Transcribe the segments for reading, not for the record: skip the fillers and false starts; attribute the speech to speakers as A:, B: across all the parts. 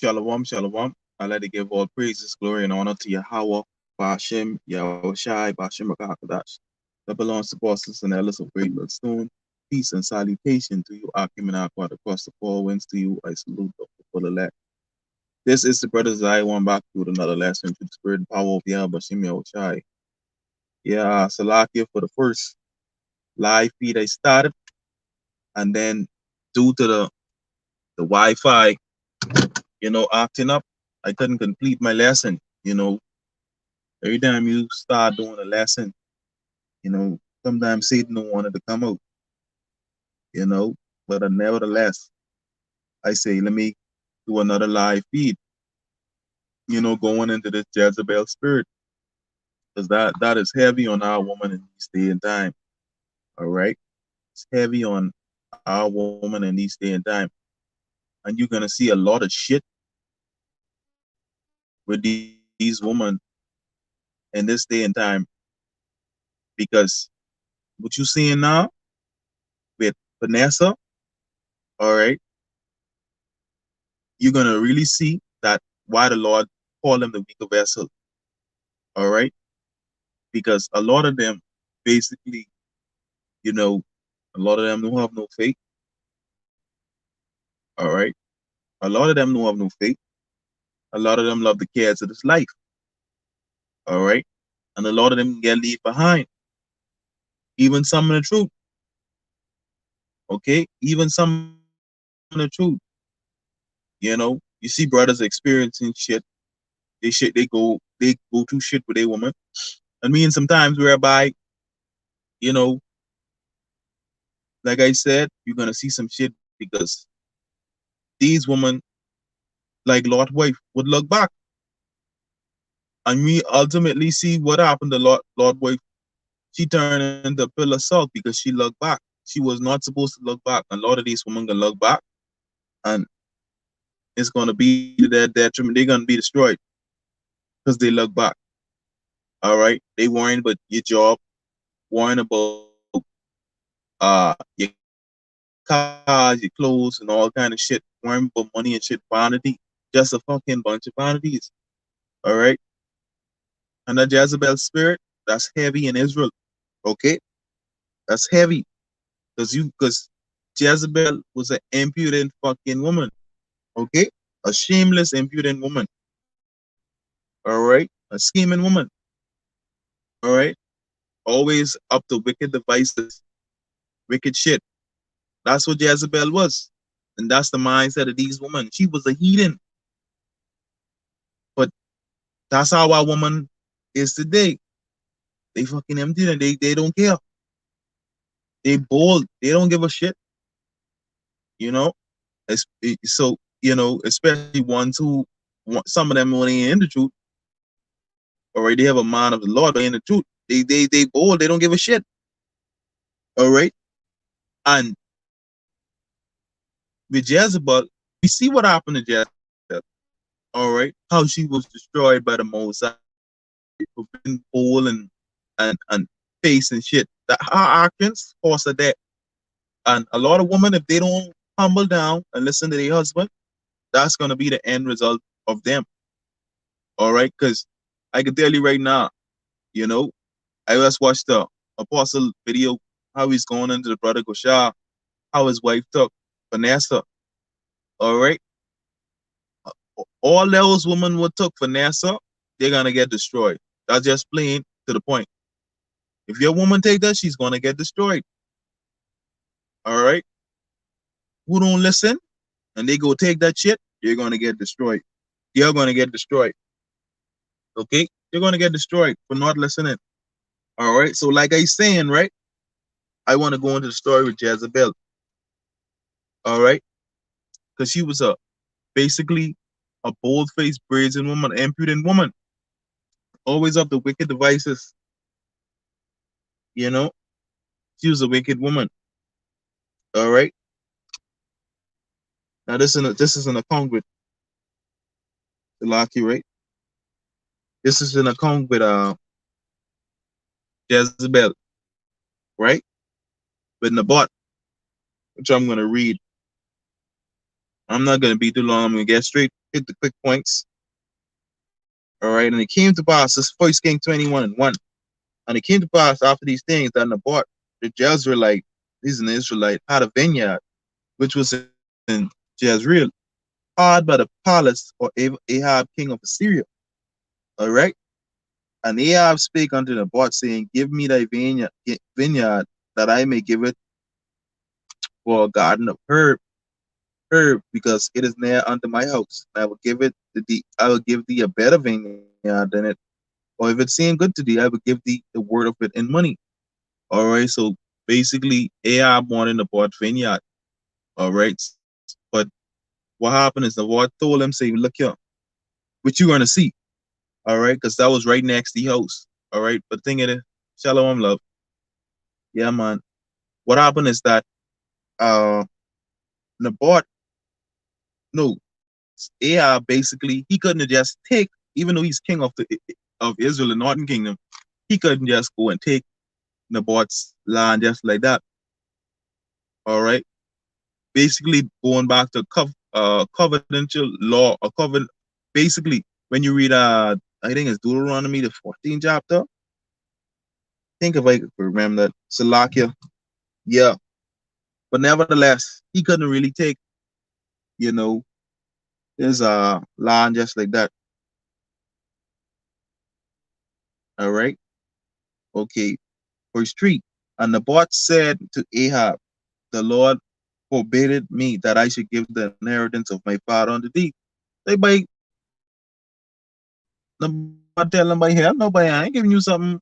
A: Shalom, shalom. I like to give all praises, glory, and honor to Yahweh, Bashem, Yahushai, Bashem Rakakadash. That belongs to bosses and elders of Great Millstone. Peace and salutation to you, Akim and Aquad, across the four winds to you. I salute the full elect. This is the brothers I want back to another lesson to the spirit and power of Yahweh, Bashem Yahushai. Yeah, Salakia for the first live feed I started, and then due to the Wi-Fi, acting up, I couldn't complete my lesson. Every time you start doing a lesson, sometimes Satan don't want it to come out, you know. But nevertheless, I say, let me do another live feed, going into this Jezebel spirit, because that is heavy on our woman in this day and time. All right. It's heavy on our woman in this day and time. And you're gonna see a lot of shit with these women in this day and time, because what you seeing now with Vanessa, all right, you're gonna really see that why the Lord called them the weaker vessel. All right, because a lot of them, basically, you know, a lot of them don't have no faith. All right, a lot of them don't have no faith. A lot of them love the cares of this life. All right, and a lot of them get leave behind. Even some of the truth. Okay, even some of the truth. You see brothers experiencing shit. They go through shit with a woman. And mean sometimes whereby, you know, like I said, you're gonna see some shit because these women, like Lord wife, would look back. And we ultimately see what happened to Lord wife. She turned into a pillar of salt because she looked back. She was not supposed to look back. And a lot of these women gonna look back, and it's gonna be to their detriment. They're gonna be destroyed because they look back. All right. They worrying about your job, worrying about your cars, your clothes, and all kind of shit, worrying about money and shit, vanity, just a fucking bunch of vanities. All right. And the Jezebel spirit, that's heavy in Israel. Okay, that's heavy because Jezebel was an impudent fucking woman. Okay, a shameless, impudent woman. All right, a scheming woman. All right, always up to wicked devices, wicked shit. That's what Jezebel was, and that's the mindset of these women. She was a heathen, but that's how our woman is today. They fucking empty and they don't care. They bold. They don't give a shit. You know. So especially ones who some of them when they in the truth, or they have a mind of the Lord, but in the truth, they bold. They don't give a shit. All right. And with Jezebel, we see what happened to Jezebel. All right, how she was destroyed by the Mosai for being bold and facing shit. That her actions caused her death. And a lot of women, if they don't humble down and listen to their husband, that's gonna be the end result of them. All right, because I can tell you right now, you know, I just watched the apostle video how he's going into the prodigal shower, how his wife took Vanessa. All right, all those women would took Vanessa, they're gonna get destroyed. That's just plain to the point. If your woman take that, she's gonna get destroyed. All right, who don't listen and they go take that shit, you're gonna get destroyed. You're gonna get destroyed. Okay, you're gonna get destroyed for not listening. All right, so like I saying, right, I want to go into the story with Jezebel. All right, because she was a basically a bold-faced, brazen woman, impudent woman, always up to wicked devices. You know, she was a wicked woman. All right. Now this is an account with the Lucky, right? This is an account with Jezebel, right? With Nabat, which I'm gonna read. I'm not gonna be too long. I'm gonna get straight hit the quick points. All right, and it came to pass. This First King 21:1. And it came to pass after these things that Naboth the Jezreelite, he's an Israelite, had a vineyard which was in Jezreel, hard by the palace of Ahab king of Assyria. All right. And Ahab spake unto Naboth, saying, Give me thy vineyard, that I may give it for a garden of herb, because it is near unto my house. And I will give it to thee. I will give thee a better vineyard than it. Or if it seem good to thee, I will give thee the word of it in money. All right. So basically, Ahab wanted Naboth vineyard. All right. But what happened is the Lord told him, say, look here, what you gonna see. All right, because that was right next to the house. All right. But the thing is, shalom love. Yeah, man. What happened is that uh Naboth, no, Ahab basically he couldn't have just take, even though he's king of Israel and Northern Kingdom, he couldn't just go and take Naboth's land just like that. All right. Basically going back to covenantal law or covenant. Basically, when you read I think it's Deuteronomy the 14th chapter. Think if I could remember that. Salakia. Yeah. But nevertheless, he couldn't really take, you know, his land just like that. All right. Okay. Verse 3. And Naboth said to Ahab, the Lord forbade me that I should give the inheritance of my father unto thee. They by Naboth tell him by hell, nobody, I ain't giving you something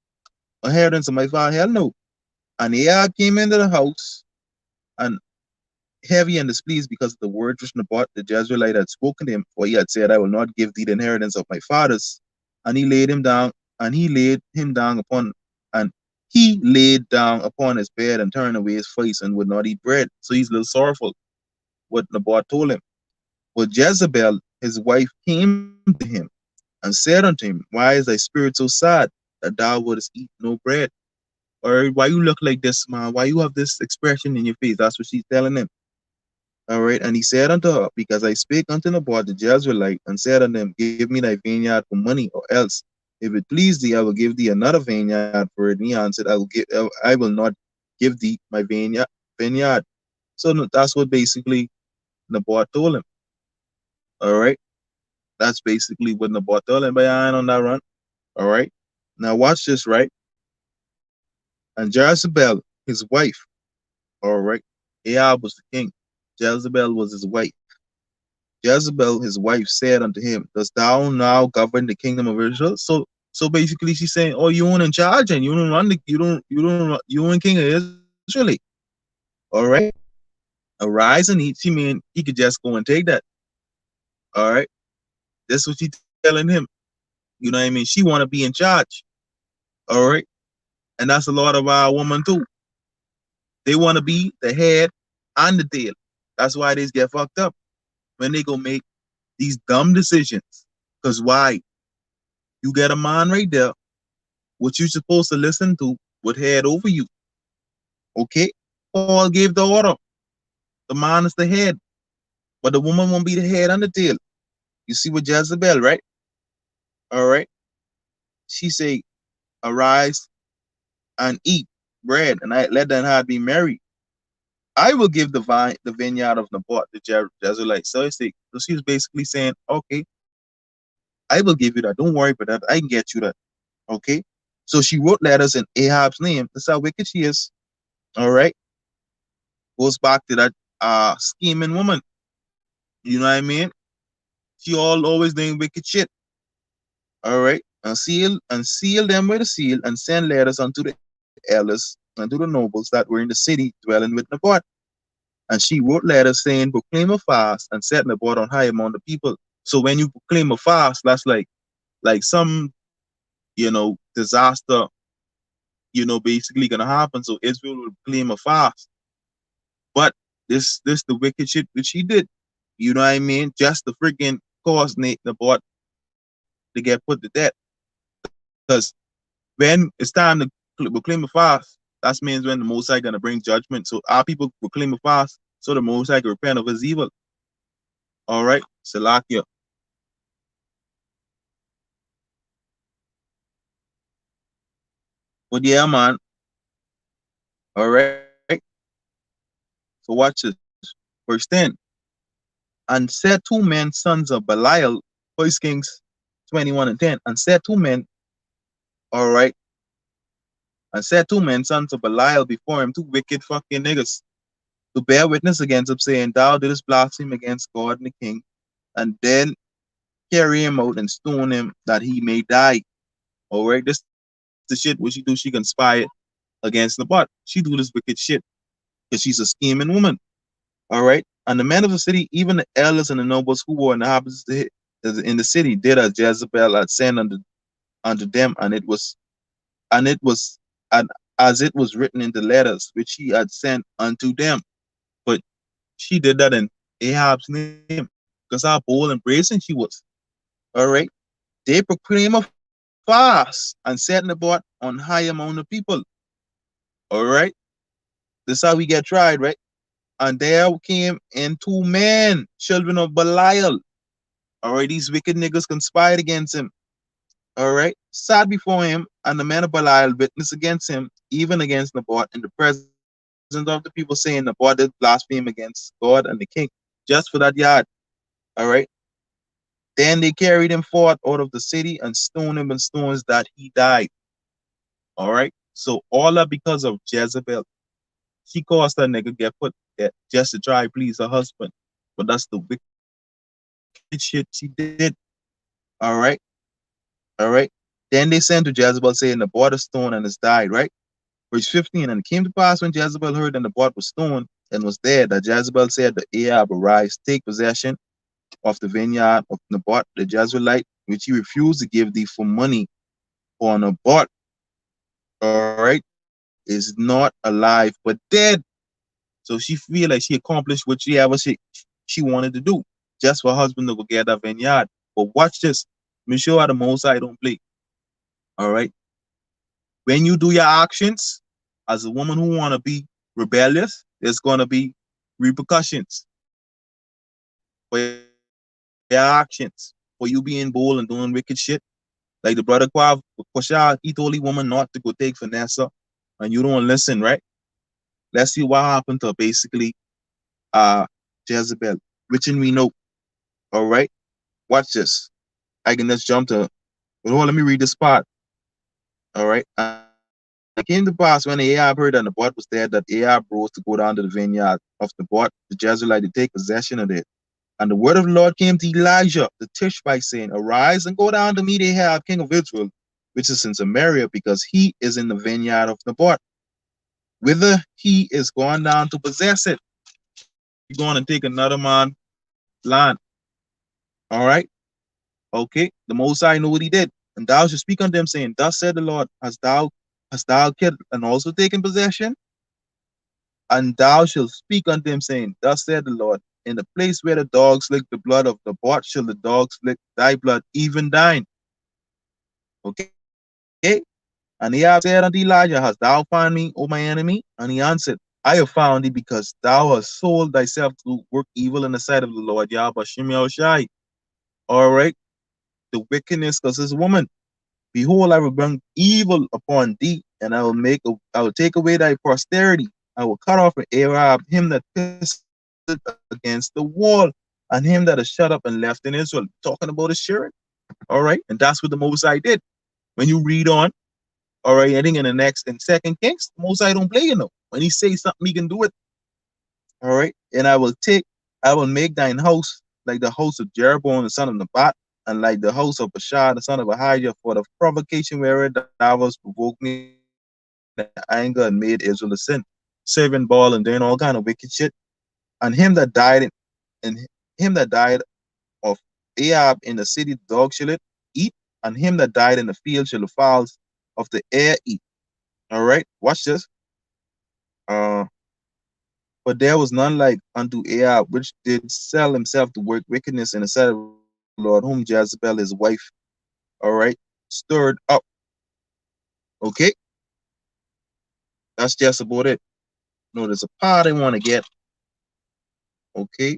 A: inheritance of my father. Hell no. And Ahab came into the house and heavy and displeased because of the words which Naboth the Jezreelite had spoken to him, for he had said, I will not give thee the inheritance of my fathers. And he laid him down, and he laid him down upon, and he laid down upon his bed and turned away his face and would not eat bread. So he's a little sorrowful, what Naboth told him. But Jezebel, his wife, came to him and said unto him, Why is thy spirit so sad that thou wouldest eat no bread? Or why you look like this, man? Why you have this expression in your face? That's what she's telling him. All right. And he said unto her, Because I spake unto Naboth the Jezreelite, and said unto him, Give me thy vineyard for money, or else, if it please thee, I will give thee another vineyard for it. And he answered, I will not give thee my vineyard. So that's what basically Naboth told him. All right. That's basically what Naboth told him. But I ain't on that run. All right. Now watch this, right? And Jezebel, his wife, all right. Ahab was the king. Jezebel was his wife. Jezebel, his wife, said unto him, Dost thou now govern the kingdom of Israel? So basically she's saying, Oh, you ain't in charge and you don't run the you ain't king of Israel. All right. Arise and eat. She mean he could just go and take that. All right. That's what she telling him. You know what I mean? She wanna be in charge. All right. And that's a lot of our women too. They wanna be the head and the tail. That's why they get fucked up when they go make these dumb decisions. Cause why? You get a man right there, what you supposed to listen to would head over you. Okay? Paul gave the order. The man is the head, but the woman won't be the head and the tail. You see with Jezebel, right? All right. She say, Arise and eat bread, and I let that heart be merry. I will give the vineyard of Naboth, the Jezreelite. So she's basically saying, Okay, I will give you that. Don't worry about that. I can get you that. Okay. So she wrote letters in Ahab's name. That's how wicked she is. All right. Goes back to that scheming woman. You know what I mean? She always doing wicked shit. All right. And seal them with a seal and send letters unto the elders and to the nobles that were in the city dwelling with Naboth. And she wrote letters saying, Proclaim a fast and set Naboth on high among the people. So when you proclaim a fast, that's like some, disaster, basically gonna happen. So Israel will claim a fast. But this the wicked shit which he did. You know what I mean? Just to freaking cause Naboth to get put to death. Because when it's time to proclaim a fast, that means when the Most High gonna bring judgment. So our people proclaim a fast, so the Most High can repent of his evil. All right, Salakia. But yeah, man. All right. So watch this. Verse 10. And said two men, sons of Belial, First Kings 21 and 10. And said two men, all right, and said two men, sons of Belial, before him, two wicked fucking niggas, to bear witness against him, saying, Thou didst blaspheme against God and the king, and then carry him out and stone him that he may die. All right, this the shit what she do. She conspire against the bot. She do this wicked shit because she's a scheming woman. All right, and the men of the city, even the elders and the nobles who were in the city, did as Jezebel had sent unto them, and and as it was written in the letters which he had sent unto them. But she did that in Ahab's name, because how bold and brazen she was. All right, they proclaim a fast and set the board on high among the people. All right, this is how we get tried, right? And there came in two men, children of Belial. All right, these wicked niggas conspired against him. All right, sat before him, and the men of Belial witnessed against him, even against Naboth, in the presence of the people, saying Naboth did blaspheme against God and the king, just for that yard. All right, then they carried him forth out of the city and stoned him with stones that he died. All right, so all that because of Jezebel. She caused that nigga get put there just to try to please her husband. But that's the wicked shit she did. All right. All right. Then they sent to Jezebel saying the boy is stoned and has died, right? Verse 15. And it came to pass when Jezebel heard that the boy was stoned and was dead, that Jezebel said to Ahab, Arise, take possession of the vineyard of Naboth the Jezreelite, which he refused to give thee for money, for Naboth, all right, is not alive but dead. So she feel like she accomplished what she wanted to do, just for her husband to go get that vineyard. But watch this. Let me show you how the Most High don't play. All right. When you do your actions as a woman who want to be rebellious, there's going to be repercussions for your actions. For you being bold and doing wicked shit. Like the brother Quav, Quashah, he told the woman not to go take Vanessa, and you don't listen, right? Let's see what happened to basically uh Jezebel, which we know. All right, watch this. I can just jump to. But hold on, let me read this part. All right, and it came to pass when Ahab heard that Naboth was dead, that Ahab rose to go down to the vineyard of Naboth, the Jezreelite, to take possession of it. And the word of the Lord came to Elijah the Tishbite, saying, Arise and go down to meet Ahab, king of Israel, which is in Samaria, because he is in the vineyard of Naboth, whither he is gone down to possess it. He's going to take another man's land. All right. Okay. The Most High know what he did. And thou shalt speak unto them, saying, Thus said the Lord, hast thou killed and also taken possession? And thou shalt speak unto him, saying, Thus said the Lord, in the place where the dogs lick the blood of the bought shall the dogs lick thy blood, even thine. Okay? And Ahab said unto Elijah, Hast thou found me, O my enemy? And he answered, I have found thee because thou hast sold thyself to work evil in the sight of the Lord Yahweh Shem Shai. All right? The wickedness because this woman. Behold, I will bring evil upon thee, and I will take away thy posterity. I will cut off from Ahab him that pissed against the wall, and him that is shut up and left in Israel. Talking about a sharing. All right, and that's what the Most High did. When you read on, all right, I think in Second Kings, the Most High don't play, When he say something, he can do it. All right, and I will make thine house like the house of Jeroboam the son of Nebat, and like the house of Bashar the son of Ahijah, for the provocation wherein thou hast provoked me in anger and made Israel to sin, serving Baal and doing all kind of wicked shit. And him that died of Ahab in the city, the dog shall it eat, and him that died in the field shall the fowls of the air eat. All right, watch this. Uh, but there was none like unto Ahab, which did sell himself to work wickedness in the sight of the Lord, whom Jezebel his wife, all right, stirred up. Okay, that's just about it. No, there's a part I want to get. Okay,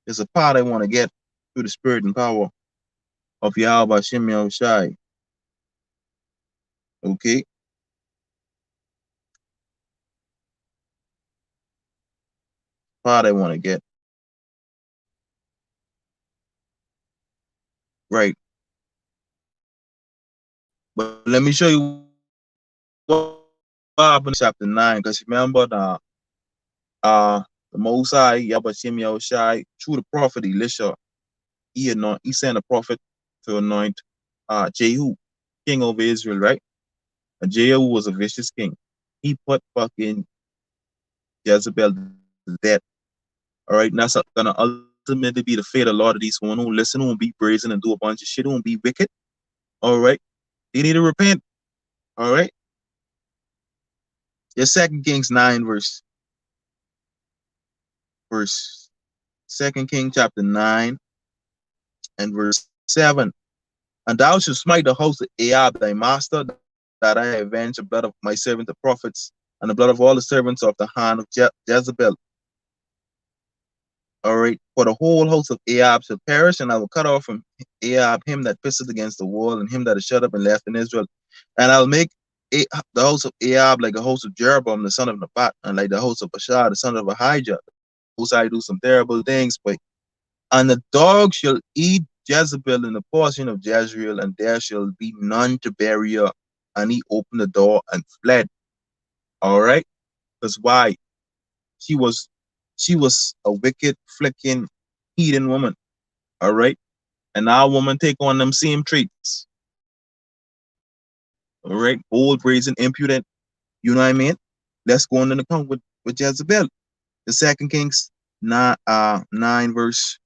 A: There's a part I want to get through the spirit and power of Yahweh Shem Shai. Okay? Part I want to get. Right. But let me show you what happened in chapter 9. Because remember the Most High, Yahweh Shem Shai, through the prophet Elisha, he sent a prophet to anoint Jehu, king over Israel, right? And Jehu was a vicious king. He put fucking Jezebel to death. All right, and that's gonna ultimately be the fate of a lot of these women who listen, who won't be brazen and do a bunch of shit, who won't be wicked. All right, they need to repent. All right, your Second Kings 9 verse Second King chapter 9 and verse 7. And thou shalt smite the house of Ahab thy master, that I avenge the blood of my servant the prophets, and the blood of all the servants of the hand of Jezebel. All right, for the whole house of Ahab shall perish, and I will cut off from Ahab him that pisseth against the wall, and him that is shut up and left in Israel. And I'll make the house of Ahab like the house of Jeroboam the son of Nebat, and like the house of Baasha the son of Ahijah. Whose I do some terrible things, but and the dog shall eat Jezebel in the portion of Jezreel, and there shall be none to bury her. And he opened the door and fled. All right, because why? She was a wicked, flicking, heathen woman. All right, and our woman take on them same traits. All right, bold, brazen, impudent. You know what I mean? Let's go on an account with Jezebel. The Second Kings 9 verse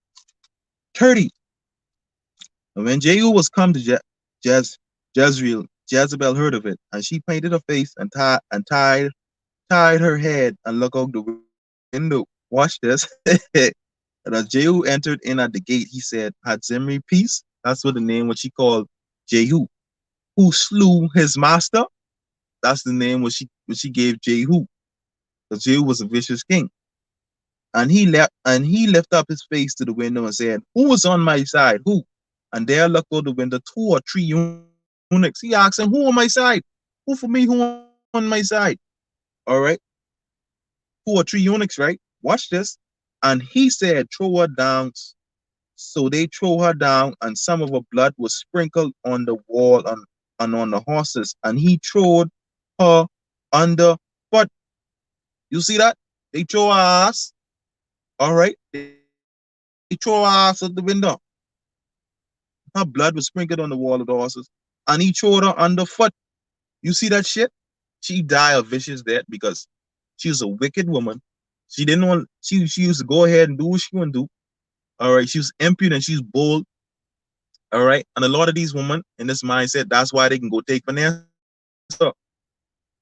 A: 30. And when Jehu was come to Jezreel, Jezebel heard of it, and she painted her face and tied her head and looked out the window. Watch this. And as Jehu entered in at the gate, he said, "Had Zimri peace?" That's what the name what she called Jehu, who slew his master. That's the name what she gave Jehu. Because Jehu was a vicious king. And he left up his face to the window and said, "Who was on my side? Who?" And there looked out the window 2 or 3 eunuchs. He asked him, "Who on my side? Who for me? Who on my side?" All right. 2 or 3 eunuchs, right? Watch this. And he said, "Throw her down." So they throw her down, and some of her blood was sprinkled on the wall and on the horses. And he threw her under. But you see that? They throw her ass. All right. They throw her ass out the window. Her blood was sprinkled on the wall of the horses. And he threw her underfoot. You see that shit? She died a vicious death because she was a wicked woman. She didn't want she used to go ahead and do what she want to do. All right. She was impudent, she's bold. All right. And a lot of these women in this mindset, that's why they can go take Vanessa.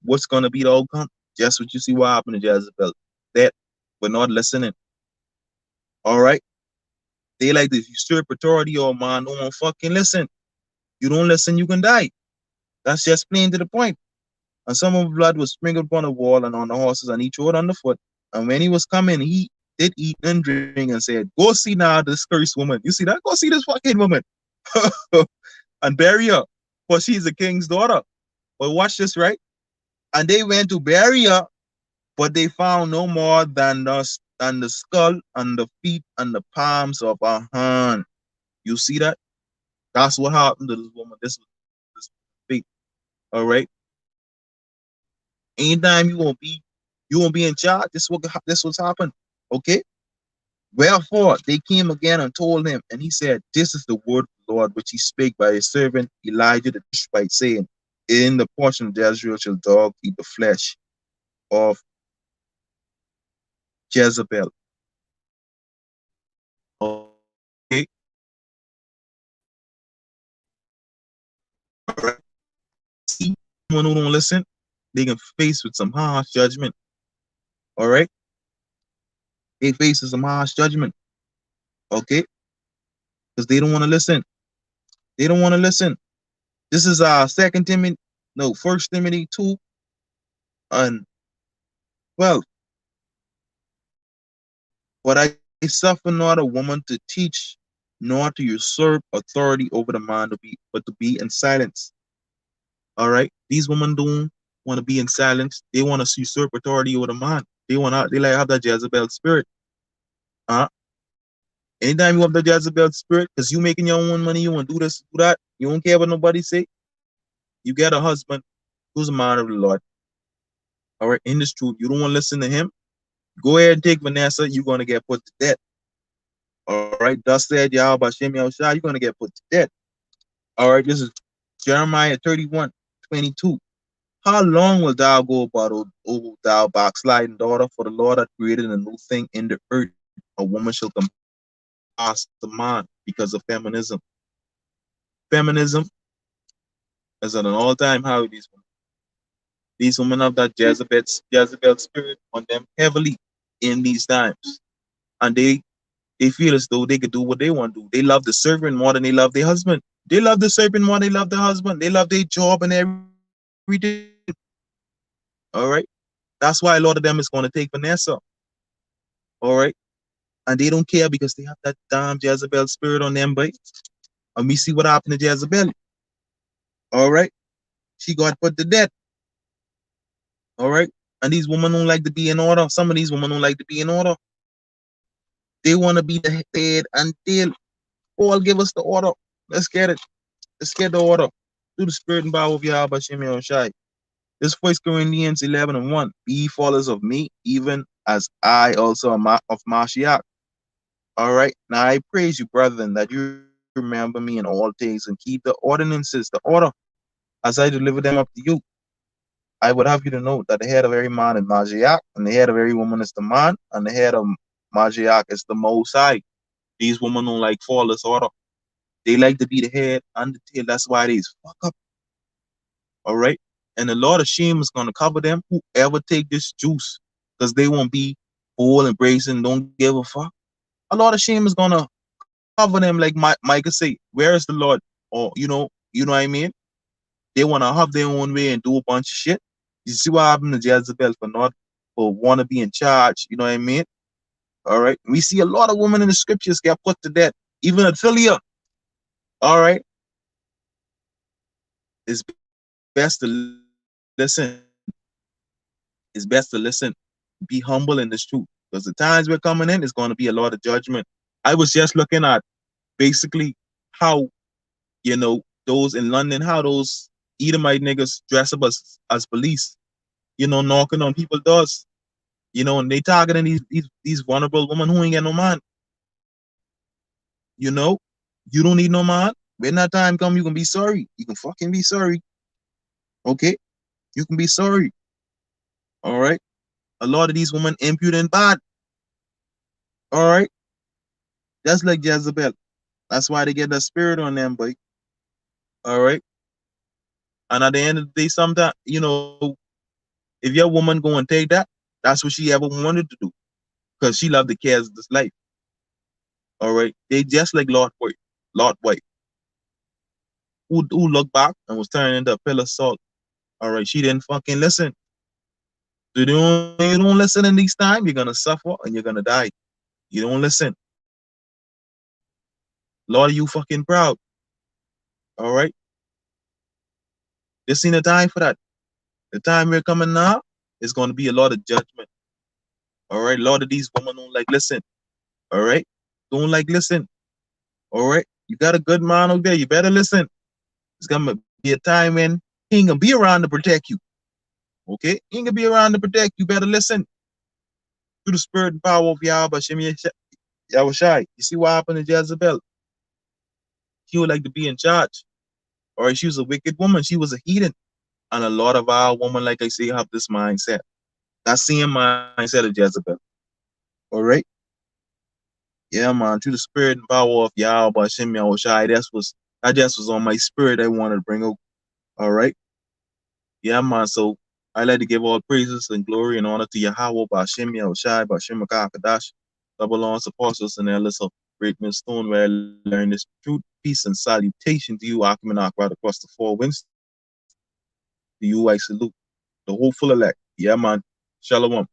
A: What's gonna be the outcome? Just what you see what happened to Jezebel. That we're not listening. All right. They like this usurp authority, or man, don't fucking listen. You don't listen, you can die. That's just plain to the point. And some of the blood was sprinkled upon the wall and on the horses, and he threw it on the foot. And when he was coming, he did eat and drink and said, "Go see now this cursed woman." You see that? Go see this fucking woman. And bury her, for she's the king's daughter. But watch this, right? And they went to bury her, but they found no more than the skull and the feet and the palms of her hand. You see that? That's what happened to this woman. This fate. All right. Anytime you won't be in charge. This what's happened. Okay. Wherefore they came again and told him, and he said, "This is the word of the Lord which he spake by his servant Elijah the Tishbite, saying, In the portion of Jezreel shall dogs eat the flesh of Jezebel." Okay. All right. See, someone who don't listen, they can face with some harsh judgment. All right. They face with some harsh judgment. Okay. Because they don't want to listen. They don't want to listen. This is First Timothy 2 and 12. What I They suffer not a woman to teach, nor to usurp authority over the man but to be in silence. All right, these women don't want to be in silence. They want to usurp authority over the man. They like have that Jezebel spirit. Uh, Anytime you have the Jezebel spirit, because you making your own money, you want to do this, do that. You don't care what nobody say. You get a husband who's a man of the Lord. All right, in this truth, you don't want to listen to him. Go ahead and take Vanessa. You're gonna get put to death. All right, thus said Yahweh Bashem Yahushua, you're gonna get put to death. All right, this is Jeremiah 31:22. How long will thou go about, O thou backsliding daughter? For the Lord hath created a new thing in the earth. A woman shall compass the man because of feminism. Feminism is at an all-time high with these women. These women have that Jezebel spirit on them heavily in these times. And they feel as though they could do what they want to do. They love the servant more than they love their husband. They love the servant more than they love their husband. They love their job and everything. All right. That's why a lot of them is going to take Vanessa. All right. And they don't care because they have that damn Jezebel spirit on them, boy. And we see what happened to Jezebel. All right. She got put to death. All right. And these women don't like to be in order. Some of these women don't like to be in order. They want to be the head and tail. Paul, give us the order. Let's get it. Let's get the order. Through the spirit and power of Yahweh Shemi Shai. This First Corinthians 11:1. Be followers of me, even as I also am of Mashiach. All right. Now I praise you, brethren, that you remember me in all things and keep the ordinances, the order, as I deliver them up to you. I would have you to know that the head of every man is Mashiach, and the head of every woman is the man, and the head of Mashiach is the Most High. These women don't like flawless order. They like to be the head and the tail. That's why they fuck up. All right. And the Lord of shame is gonna cover them. Whoever take this juice, because they won't be full embracing, don't give a fuck. A lot of shame is gonna cover them, like Micah say, where is the Lord? Or you know what I mean? They wanna have their own way and do a bunch of shit. You see what happened to Jezebel for wanna be in charge, you know what I mean? All right. We see a lot of women in the scriptures get put to death, even Athaliah. All right. It's best to listen. It's best to listen. Be humble in this truth. Because the times we're coming in is going to be a lot of judgment. I was just looking at basically how, those in London, how those Edomite niggas dress up as police, knocking on people's doors, and they targeting these vulnerable women who ain't got no man. You know, you don't need no man. When that time come, you can be sorry. You can fucking be sorry. Okay? You can be sorry. All right? A lot of these women impudent bad. All right? Just like Jezebel. That's why they get that spirit on them, boy. All right? And at the end of the day, sometimes, if your woman go and take that, that's what she ever wanted to do. Because she loved the cares of this life. All right? They just like Lot White, who looked back and was turned into a pillar of salt. All right? She didn't fucking listen. So you don't listen in these times, you're gonna suffer and you're gonna die. You don't listen. Lord, you fucking proud. All right. This ain't the time for that. The time we're coming now is gonna be a lot of judgment. All right. A lot of these women don't like listen. All right. Don't like listen. All right. You got a good man out there. You better listen. It's gonna be a time when he ain't gonna be around to protect you. Okay. He ain't gonna be around to protect you. Better listen to the spirit and power of Yahweh Yahushai. You see what happened to Jezebel? She would like to be in charge. Or she was a wicked woman. She was a heathen. And a lot of our women, like I say, have this mindset. That same mindset of Jezebel. All right? Yeah, man. Through the spirit and power of Yahweh Shem Yahushai, that just was on my spirit I wanted to bring out. All right? Yeah, man. So I like to give all praises and glory and honor to Yahweh Bashem Yahushai, Bashem Kadash, double lawns apostles and elders of Great Millstone, where I learned this truth, peace, and salutation to you, Achaman right across the four winds. To you I salute, the hopeful elect. Yeah, man. Shalom.